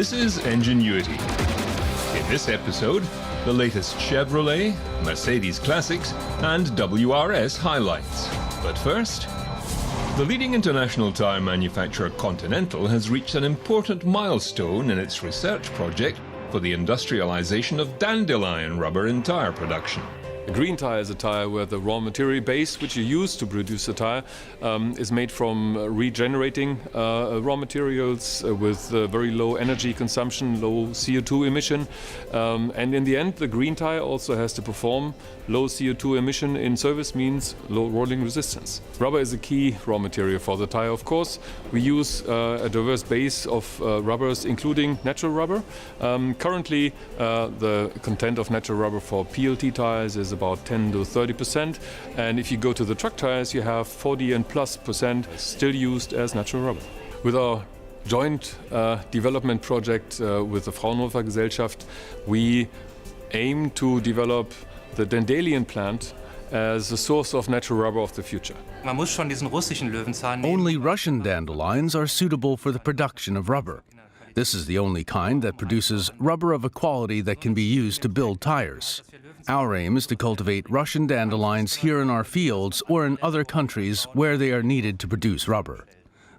This is Enginuity. In this episode, the latest Chevrolet, Mercedes classics, and WRS highlights. But first, the leading international tyre manufacturer Continental has reached an important milestone in its research project for the industrialization of dandelion rubber in tyre production. A green tire is a tire where the raw material base which you use to produce the tire is made from regenerating raw materials with very low energy consumption, low CO2 emission. And in the end, the green tire also has to perform. Low CO2 emission in service means low rolling resistance. Rubber is a key raw material for the tire, of course. We use a diverse base of rubbers, including natural rubber. Currently, the content of natural rubber for PLT tires is about 10 to 30%, and if you go to the truck tires, you have 40 and plus % still used as natural rubber. With our joint development project with the Fraunhofer Gesellschaft, we aim to develop the dandelion plant as a source of natural rubber of the future. Only Russian dandelions are suitable for the production of rubber. This is the only kind that produces rubber of a quality that can be used to build tires. Our aim is to cultivate Russian dandelions here in our fields or in other countries where they are needed to produce rubber.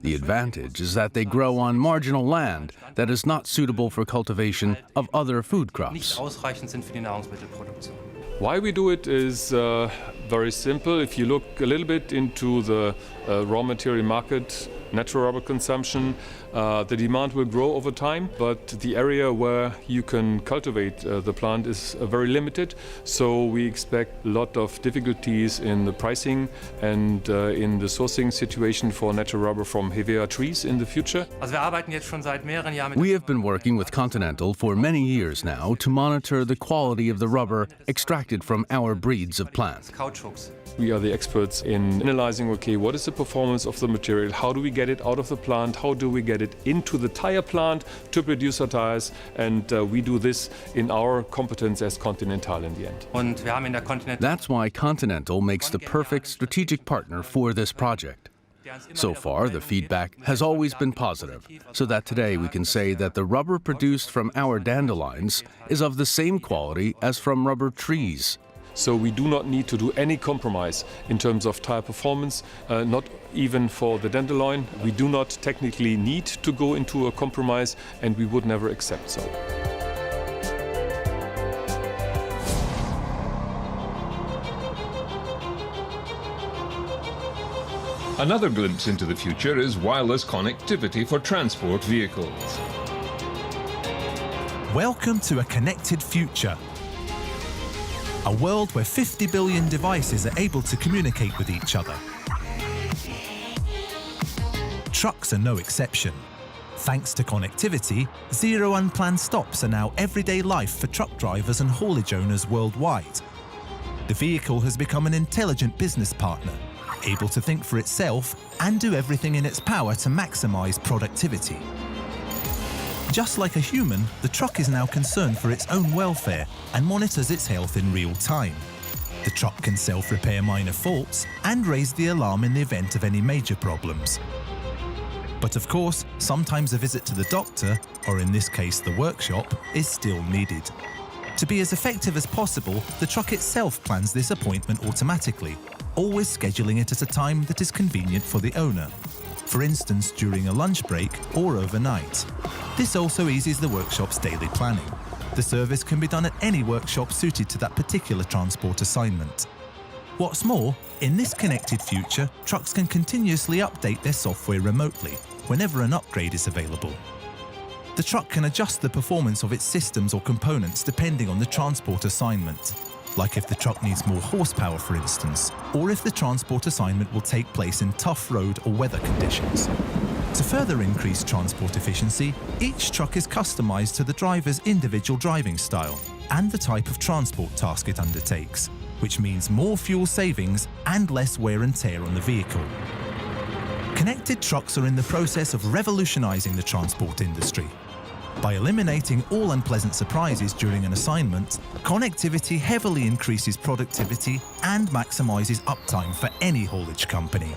The advantage is that they grow on marginal land that is not suitable for cultivation of other food crops. Why we do it is very simple. If you look a little bit into the raw material market, natural rubber consumption, the demand will grow over time, but the area where you can cultivate the plant is very limited. So we expect a lot of difficulties in the pricing and in the sourcing situation for natural rubber from heavier trees in the future. We have been working with Continental for many years now to monitor the quality of the rubber extracted from our breeds of plants. We are the experts in analyzing, okay, what is the performance of the material? How do we get it out of the plant? How do we get it into the tire plant to produce our tires? And we do this in our competence as Continental in the end. That's why Continental makes the perfect strategic partner for this project. So far, the feedback has always been positive, so that today we can say that the rubber produced from our dandelions is of the same quality as from rubber trees. So we do not need to do any compromise in terms of tire performance, not even for the dandelion. We do not technically need to go into a compromise, and we would never accept so. Another glimpse into the future is wireless connectivity for transport vehicles. Welcome to a connected future. A world where 50 billion devices are able to communicate with each other. Trucks are no exception. Thanks to connectivity, zero unplanned stops are now everyday life for truck drivers and haulage owners worldwide. The vehicle has become an intelligent business partner, able to think for itself and do everything in its power to maximize productivity. Just like a human, the truck is now concerned for its own welfare and monitors its health in real time. The truck can self-repair minor faults and raise the alarm in the event of any major problems. But of course, sometimes a visit to the doctor, or in this case the workshop, is still needed. To be as effective as possible, the truck itself plans this appointment automatically, always scheduling it at a time that is convenient for the owner. For instance, during a lunch break or overnight. This also eases the workshop's daily planning. The service can be done at any workshop suited to that particular transport assignment. What's more, in this connected future, trucks can continuously update their software remotely, whenever an upgrade is available. The truck can adjust the performance of its systems or components depending on the transport assignment. Like if the truck needs more horsepower, for instance, or if the transport assignment will take place in tough road or weather conditions. To further increase transport efficiency, each truck is customized to the driver's individual driving style and the type of transport task it undertakes, which means more fuel savings and less wear and tear on the vehicle. Connected trucks are in the process of revolutionizing the transport industry. By eliminating all unpleasant surprises during an assignment, connectivity heavily increases productivity and maximizes uptime for any haulage company.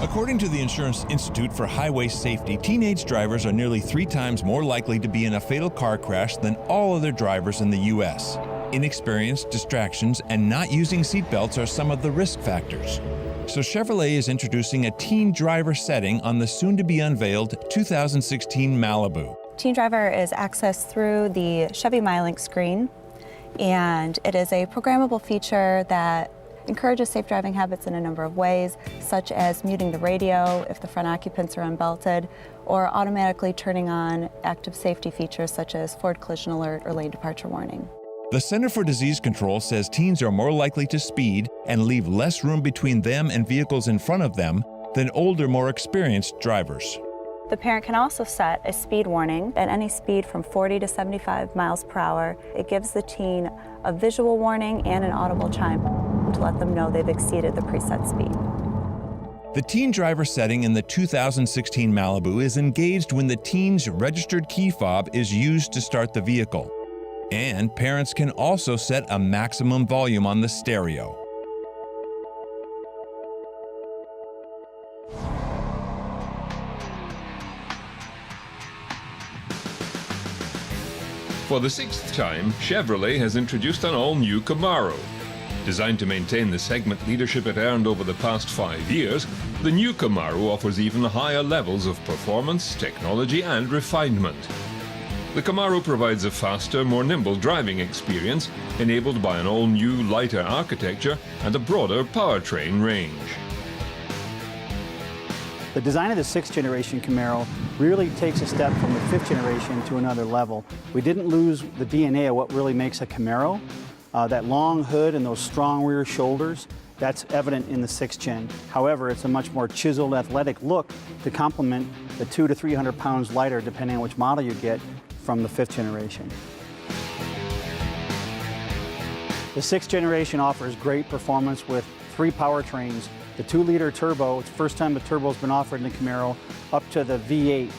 According to the Insurance Institute for Highway Safety, teenage drivers are nearly 3 times more likely to be in a fatal car crash than all other drivers in the U.S. Inexperience, distractions, and not using seatbelts are some of the risk factors. So Chevrolet is introducing a teen driver setting on the soon-to-be-unveiled 2016 Malibu. Teen Driver is accessed through the Chevy MyLink screen, and it is a programmable feature that encourages safe driving habits in a number of ways, such as muting the radio if the front occupants are unbelted, or automatically turning on active safety features such as forward collision alert or lane departure warning. The Center for Disease Control says teens are more likely to speed and leave less room between them and vehicles in front of them than older, more experienced drivers. The parent can also set a speed warning at any speed from 40 to 75 miles per hour. It gives the teen a visual warning and an audible chime to let them know they've exceeded the preset speed. The teen driver setting in the 2016 Malibu is engaged when the teen's registered key fob is used to start the vehicle. And parents can also set a maximum volume on the stereo. For the 6th time, Chevrolet has introduced an all-new Camaro. Designed to maintain the segment leadership it earned over the past 5 years, the new Camaro offers even higher levels of performance, technology, and refinement. The Camaro provides a faster, more nimble driving experience, enabled by an all-new, lighter architecture and a broader powertrain range. The design of the 6th generation Camaro really takes a step from the 5th generation to another level. We didn't lose the DNA of what really makes a Camaro. That long hood and those strong rear shoulders, that's evident in the 6th gen. However, it's a much more chiseled, athletic look to complement the 200 to 300 pounds lighter, depending on which model you get, from the 5th generation. The 6th generation offers great performance with 3 powertrains. The 2-liter turbo, it's the first time the turbo's been offered in the Camaro, up to the V8.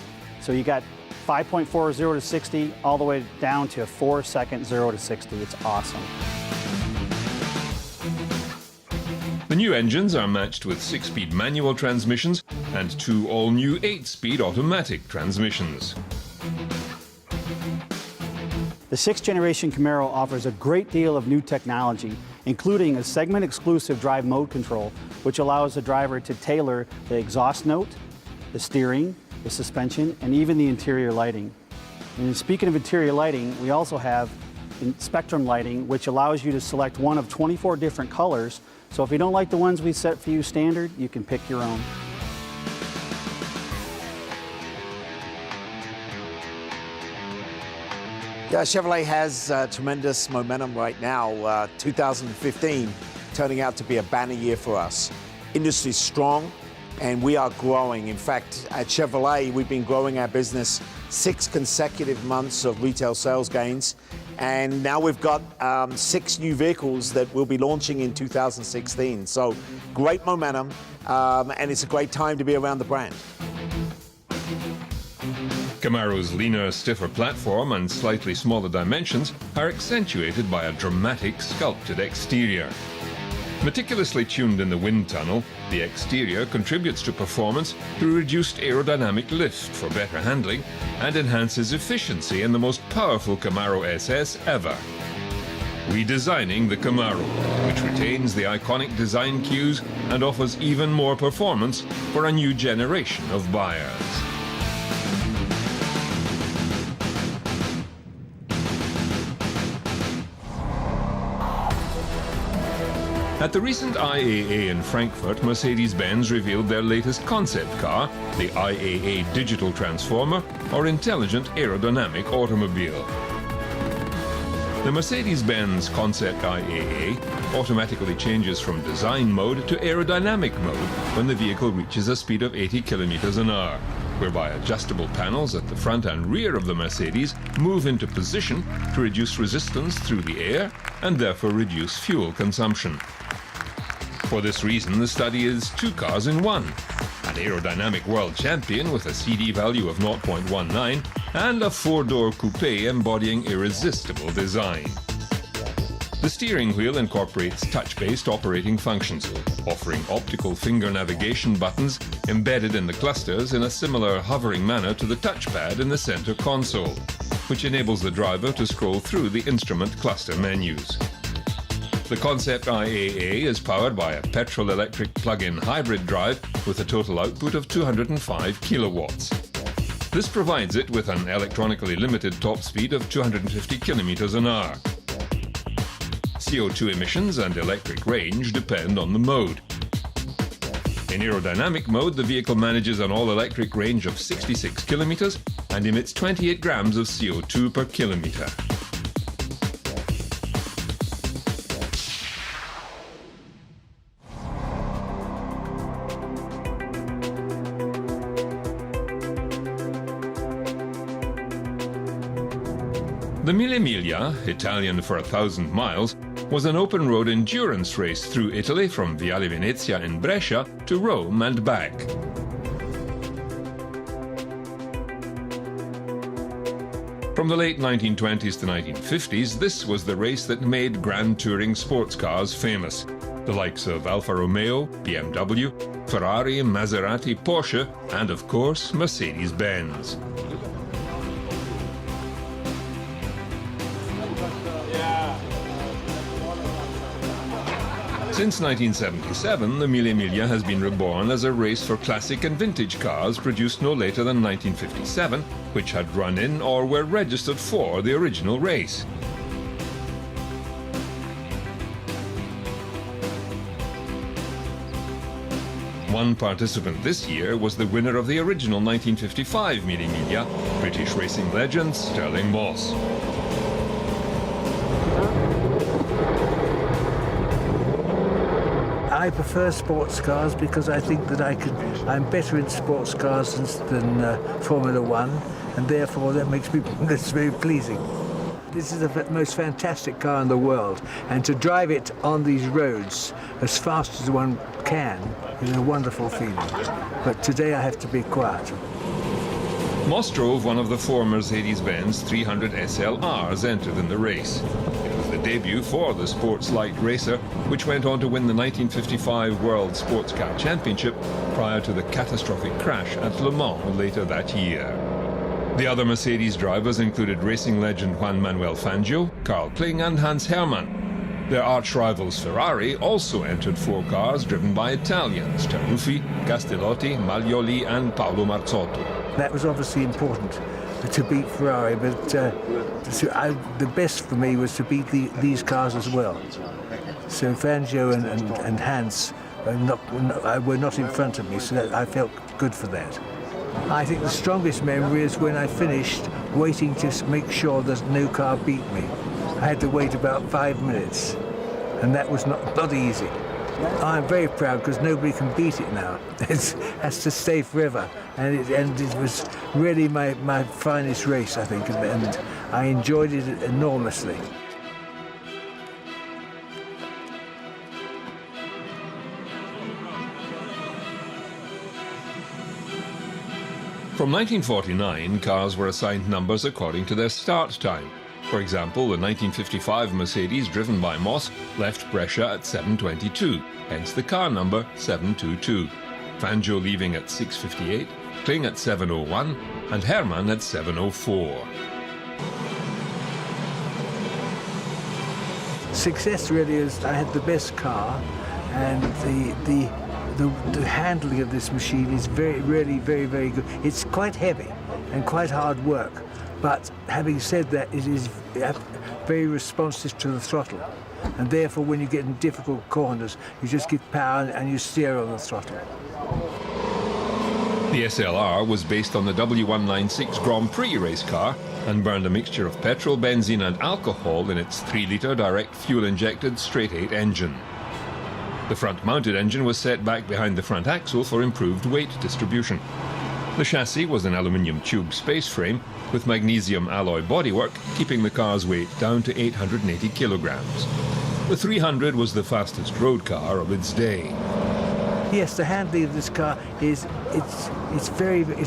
So you got 5.4 0 to 60, all the way down to a 4-second 0 to 60. It's awesome. The new engines are matched with 6-speed manual transmissions and 2 all-new 8-speed automatic transmissions. The 6th generation Camaro offers a great deal of new technology, including a segment-exclusive drive mode control, which allows the driver to tailor the exhaust note, the steering, the suspension, and even the interior lighting. And speaking of interior lighting, we also have spectrum lighting, which allows you to select one of 24 different colors. So if you don't like the ones we set for you standard, you can pick your own. Yeah, Chevrolet has tremendous momentum right now. 2015 turning out to be a banner year for us. Industry's strong, and we are growing. In fact, at Chevrolet, we've been growing our business 6 consecutive months of retail sales gains, and now we've got 6 new vehicles that we'll be launching in 2016. So great momentum, and it's a great time to be around the brand. Camaro's leaner, stiffer platform and slightly smaller dimensions are accentuated by a dramatic sculpted exterior. Meticulously tuned in the wind tunnel, the exterior contributes to performance through reduced aerodynamic lift for better handling and enhances efficiency in the most powerful Camaro SS ever. Redesigning the Camaro, which retains the iconic design cues and offers even more performance for a new generation of buyers. At the recent IAA in Frankfurt, Mercedes-Benz revealed their latest concept car, the IAA Digital Transformer, or Intelligent Aerodynamic Automobile. The Mercedes-Benz Concept IAA automatically changes from design mode to aerodynamic mode when the vehicle reaches a speed of 80 kilometers an hour, whereby adjustable panels at the front and rear of the Mercedes move into position to reduce resistance through the air and therefore reduce fuel consumption. For this reason, the study is 2 cars in 1, an aerodynamic world champion with a CD value of 0.19 and a 4-door coupe embodying irresistible design. The steering wheel incorporates touch-based operating functions, offering optical finger navigation buttons embedded in the clusters in a similar hovering manner to the touchpad in the center console, which enables the driver to scroll through the instrument cluster menus. The Concept IAA is powered by a petrol-electric plug-in hybrid drive with a total output of 205 kilowatts. This provides it with an electronically limited top speed of 250 kilometers an hour. CO2 emissions and electric range depend on the mode. In aerodynamic mode, the vehicle manages an all-electric range of 66 kilometers and emits 28 grams of CO2 per kilometer. The Mille, Italian for 1,000 miles, was an open-road endurance race through Italy from Viale Venezia in Brescia to Rome and back. From the late 1920s to 1950s, this was the race that made Grand Touring sports cars famous. The likes of Alfa Romeo, BMW, Ferrari, Maserati, Porsche, and of course, Mercedes-Benz. Since 1977, the Mille has been reborn as a race for classic and vintage cars produced no later than 1957, which had run in or were registered for the original race. One participant this year was the winner of the original 1955 Mille, British racing legend Stirling Moss. I prefer sports cars because I think that I'm better in sports cars than Formula One, and therefore that's very pleasing. This is the most fantastic car in the world, and to drive it on these roads as fast as one can is a wonderful feeling. But today I have to be quiet. Moss drove one of the four Mercedes-Benz 300 SLRs entered in the race. It was the debut for the sports light racer, which went on to win the 1955 World Sports Car Championship prior to the catastrophic crash at Le Mans later that year. The other Mercedes drivers included racing legend Juan Manuel Fangio, Carl Kling and Hans Herrmann. Their arch-rivals Ferrari also entered four cars driven by Italians, Taruffi, Castellotti, Maglioli and Paolo Marzotto. That was obviously important to beat Ferrari, but the best for me was to beat these cars as well. So Fangio and Hans were not in front of me, so I felt good for that. I think the strongest memory is when I finished waiting to make sure that no car beat me. I had to wait about 5 minutes, and that was not easy. I'm very proud because nobody can beat it now. It has to stay forever, and it was really my finest race, I think, and I enjoyed it enormously. From 1949, cars were assigned numbers according to their start time. For example, the 1955 Mercedes driven by Moss left Brescia at 7:22, hence the car number 722. Fangio leaving at 6:58, Kling at 7:01, and Herrmann at 7:04. Success really is I had the best car, and the handling of this machine is really very good. It's quite heavy and quite hard work, but having said that, it is very responsive to the throttle, and therefore when you get in difficult corners, you just give power and you steer on the throttle. The SLR was based on the W196 Grand Prix race car and burned a mixture of petrol, benzene and alcohol in its 3-litre direct fuel-injected straight-8 engine. The front-mounted engine was set back behind the front axle for improved weight distribution. The chassis was an aluminium tube space frame with magnesium alloy bodywork, keeping the car's weight down to 880 kilograms. The 300 was the fastest road car of its day. Yes, the handling of this car it's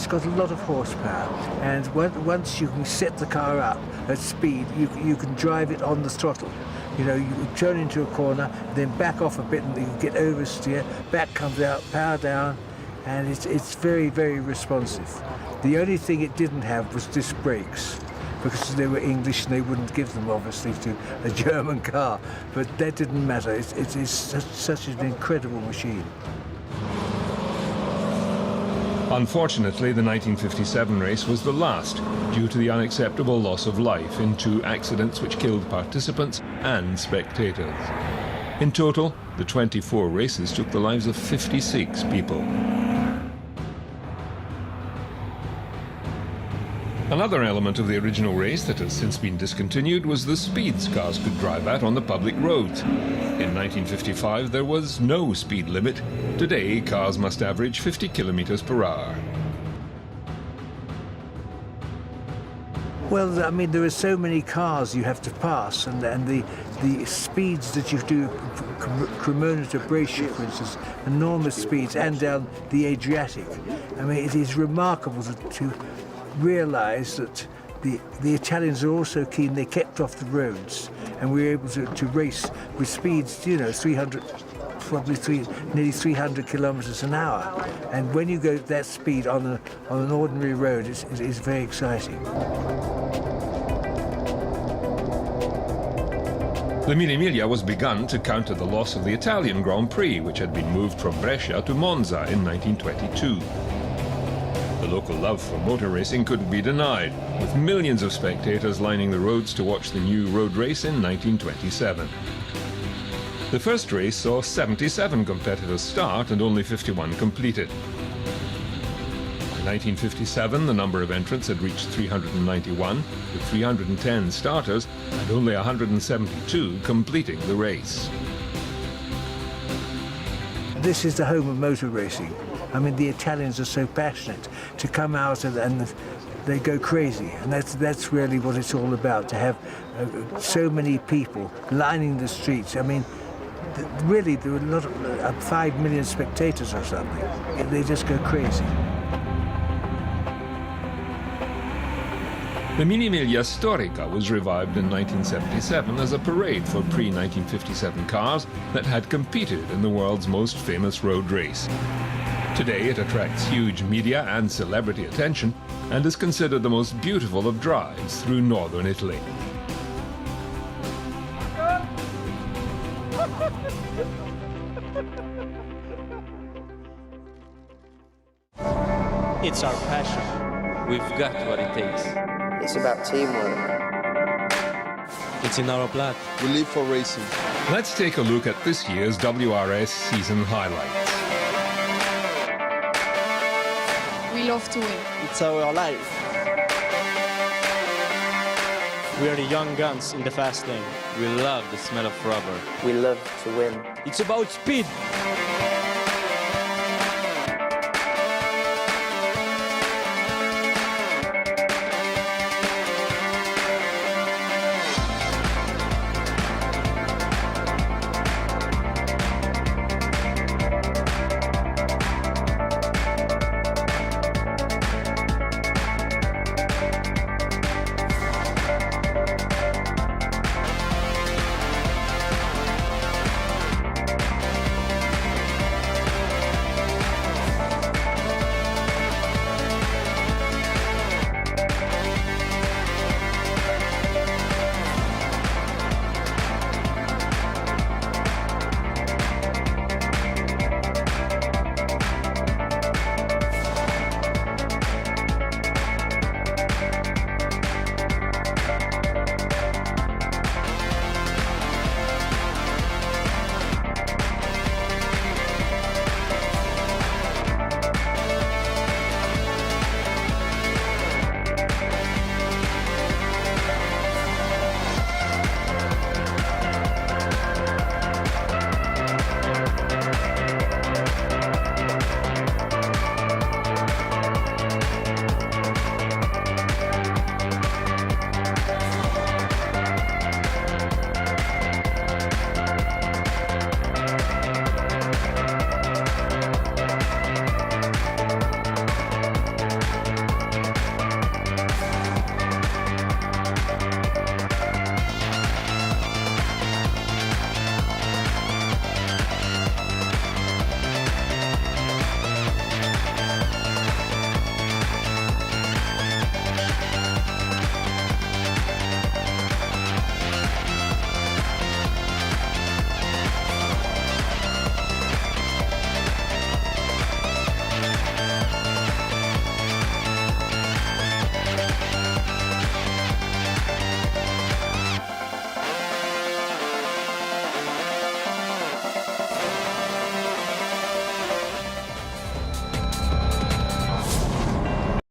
got a lot of horsepower, and once you can set the car up at speed, you can drive it on the throttle. You know, you turn into a corner, then back off a bit and you get oversteer, back comes out, power down, and it's very, very responsive. The only thing it didn't have was disc brakes, because they were English and they wouldn't give them, obviously, to a German car. But that didn't matter. It is such an incredible machine. Unfortunately, the 1957 race was the last due to the unacceptable loss of life in 2 accidents which killed participants and spectators. In total, the 24 races took the lives of 56 people. Another element of the original race that has since been discontinued was the speeds cars could drive at on the public roads. In 1955, there was no speed limit. Today, cars must average 50 kilometers per hour. Well, I mean, there are so many cars you have to pass, and the speeds that you do, Cremona to Brescia, for instance, enormous speeds, and down the Adriatic. I mean, it is remarkable to realize that the Italians are also keen. They kept off the roads, and we were able to race with speeds, you know, 300, nearly 300 kilometers an hour. And when you go that speed on an ordinary road, it's very exciting. The Mille was begun to counter the loss of the Italian Grand Prix, which had been moved from Brescia to Monza in 1922. The local love for motor racing couldn't be denied, with millions of spectators lining the roads to watch the new road race in 1927. The first race saw 77 competitors start and only 51 completed. In 1957, the number of entrants had reached 391, with 310 starters and only 172 completing the race. This is the home of motor racing. I mean, the Italians are so passionate to come out and they go crazy, and that's really what it's all about, to have so many people lining the streets. I mean, really, there were a lot of 5 million spectators or something. They just go crazy. The Miglia Storica was revived in 1977 as a parade for pre-1957 cars that had competed in the world's most famous road race. Today it attracts huge media and celebrity attention and is considered the most beautiful of drives through northern Italy. It's our passion. We've got what it takes. It's about teamwork. It's in our blood. We live for racing. Let's take a look at this year's WRS season highlights. We love to win. It's our life. We are the young guns in the fast lane. We love the smell of rubber. We love to win. It's about speed.